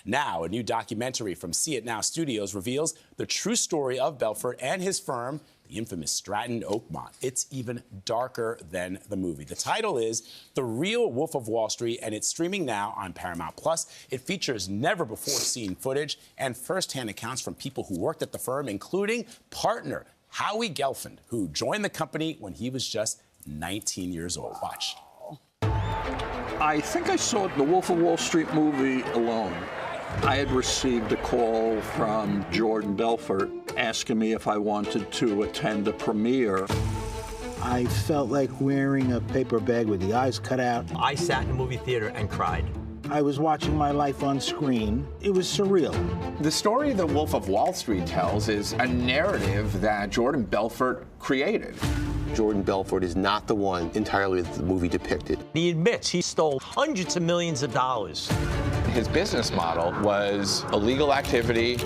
Now, a new documentary from See It Now Studios reveals the true story of Belfort and his firm, the infamous Stratton Oakmont. It's even darker than the movie. The title is The Real Wolf of Wall Street, and it's streaming now on Paramount+. It features never-before-seen footage and first-hand accounts from people who worked at the firm, including partner Howie Gelfand, who joined the company when he was just 19 years old. Watch. I think I saw the Wolf of Wall Street movie alone. I had received a call from Jordan Belfort asking me if I wanted to attend a premiere. I felt like wearing a paper bag with the eyes cut out. I sat in the movie theater and cried. I was watching my life on screen. It was surreal. The story The Wolf of Wall Street tells is a narrative that Jordan Belfort created. Jordan Belfort is not the one entirely that the movie depicted. He admits he stole hundreds of millions of dollars. His business model was illegal activity,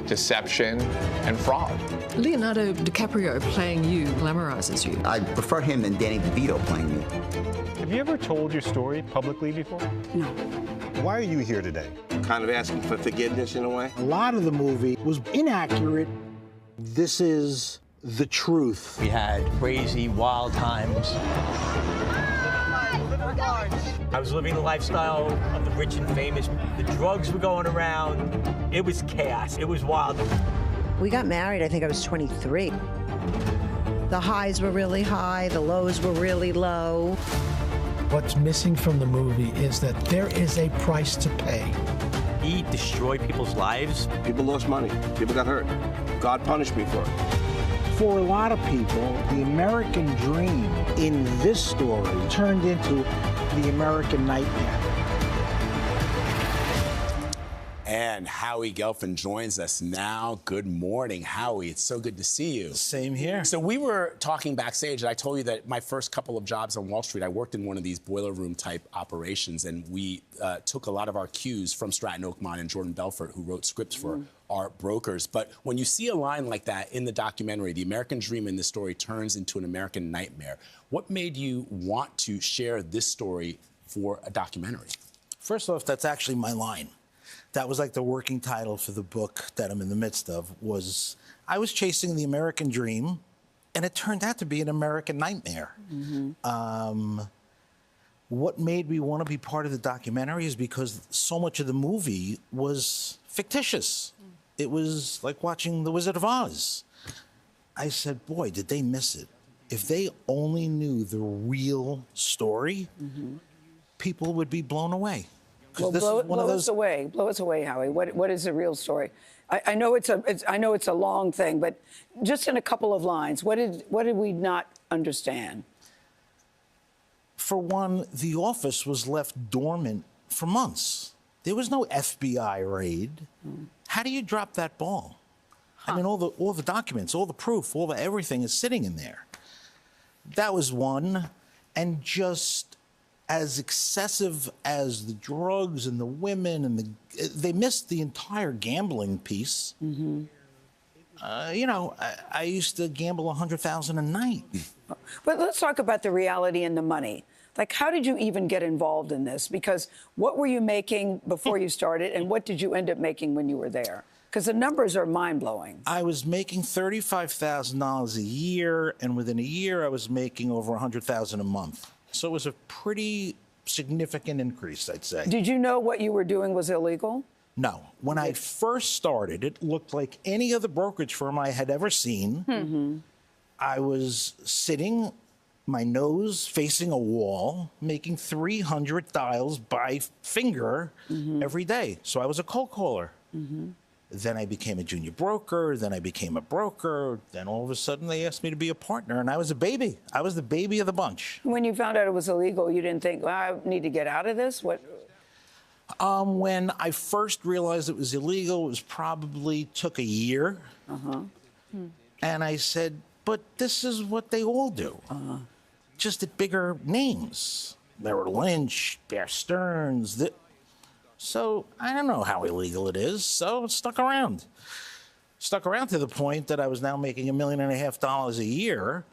deception, and fraud. Leonardo DiCaprio playing you glamorizes you. I prefer him than Danny DeVito playing me. Have you ever told your story publicly before? No. Why are you here today? Kind of asking for forgiveness in a way. A lot of the movie was inaccurate. This is the truth. We had crazy, wild times. I was living the lifestyle of the rich and famous. The drugs were going around. It was chaos. It was wild. We got married, I think I was 23. The highs were really high, the lows were really low. What's missing from the movie is that there is a price to pay. He destroyed people's lives. People lost money. People got hurt. God punished me for it. For a lot of people, the American dream in this story turned into the American nightmare. And Howie Gelfand joins us now. Good morning, Howie. It's so good to see you. Same here. So we were talking backstage, and I told you that my first couple of jobs on Wall Street, I worked in one of these boiler room type operations, and we took a lot of our cues from Stratton Oakmont and Jordan Belfort, who wrote scripts for our brokers. But when you see a line like that in the documentary, the American dream in this story turns into an American nightmare. What made you want to share this story for a documentary? First off, that's actually my line. That was like the working title for the book that I'm in the midst of. Was I was chasing the American dream, and it turned out to be an American nightmare. What made me want to be part of the documentary is because so much of the movie was fictitious. It was like watching The Wizard of Oz. I said, boy, did they miss it. If they only knew the real story, people would be blown away. Well, blow us away, Howie. What is the real story? I know it's a long thing, but just in a couple of lines, what did we not understand? For one, the office was left dormant for months. There was no FBI raid. How do you drop that ball? I mean, all the documents, all the proof, everything is sitting in there. That was one, and just as excessive as the drugs and the women and they missed the entire gambling piece. You know, I used to gamble $100,000 a night. But let's talk about the reality and the money. Like, how did you even get involved in this? Because what were you making before you started, and what did you end up making when you were there? Because the numbers are mind-blowing. I was making $35,000 a year, and within a year, I was making over $100,000 a month. So it was a pretty significant increase, I'd say. Did you know what you were doing was illegal? No. When I first started, it looked like any other brokerage firm I had ever seen. I was sitting, my nose facing a wall, making 300 dials by finger every day. So I was a cold caller. Then I became a junior broker. Then I became a broker. Then all of a sudden they asked me to be a partner, and I was a baby. I was the baby of the bunch. When you found out it was illegal, you didn't think, well, I need to get out of this? What? When I first realized it was illegal, it was probably took a year. And I said, but this is what they all do. Just at bigger names. Merrill Lynch, Bear Stearns. So I don't know how illegal it is, so stuck around. Stuck around to the point that I was now making $1.5 million a year.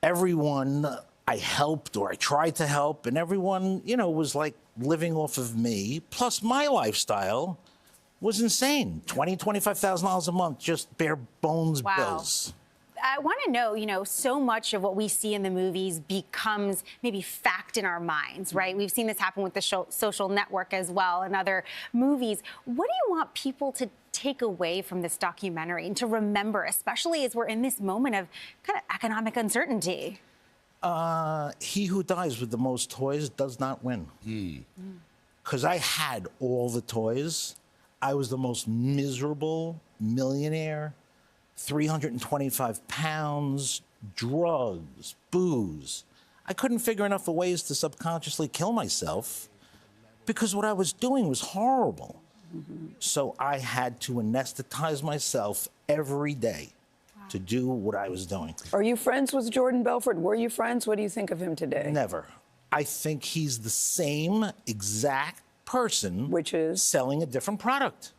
Everyone I helped or I tried to help, and everyone, was like living off of me. Plus, my lifestyle was insane. $20,000, $25,000 a month, just bare bones bills. I want to know, so much of what we see in the movies becomes maybe fact in our minds, right? We've seen this happen with the Social Network as well and other movies. What do you want people to take away from this documentary and to remember, especially as we're in this moment of kind of economic uncertainty? He who dies with the most toys does not win. Because I had all the toys. I was the most miserable millionaire. 325 pounds, drugs, booze. I couldn't figure enough ways to subconsciously kill myself because what I was doing was horrible. So I had to anesthetize myself every day to do what I was doing. Are you friends with Jordan Belfort? Were you friends? What do you think of him today? Never. I think he's the same exact person. Which is? Selling a different product.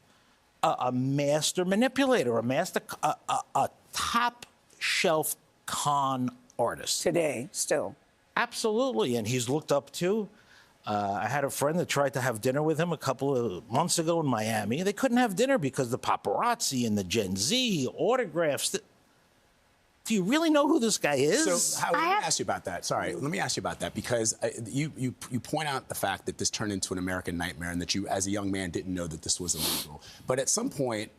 A master manipulator, a top shelf con artist. Today, still. Absolutely, and he's looked up to. I had a friend that tried to have dinner with him a couple of months ago in Miami. They couldn't have dinner because the paparazzi and the Gen Z autographs. Do you really know who this guy is? So, Howie, let me ask you about that. Sorry, let me ask you about that because you point out the fact that this turned into an American nightmare and that you, as a young man, didn't know that this was illegal. But at some point,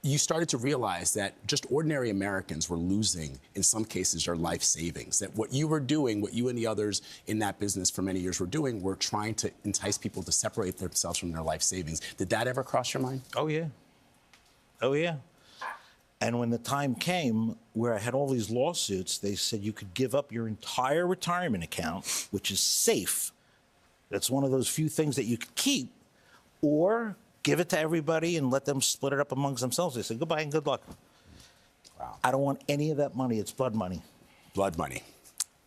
you started to realize that just ordinary Americans were losing, in some cases, their life savings. That what you were doing, what you and the others in that business for many years were doing, were trying to entice people to separate themselves from their life savings. Did that ever cross your mind? Oh, yeah. Oh, yeah. And when the time came where I had all these lawsuits, they said you could give up your entire retirement account, which is safe. That's one of those few things that you could keep, or give it to everybody and let them split it up amongst themselves. They said, goodbye and good luck. Wow. I don't want any of that money. It's blood money. Blood money.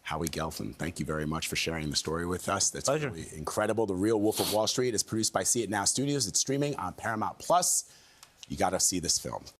Howie Gelfand, thank you very much for sharing the story with us. That's Pleasure. Really incredible. The Real Wolf of Wall Street is produced by See It Now Studios. It's streaming on Paramount Plus. You got to see this film.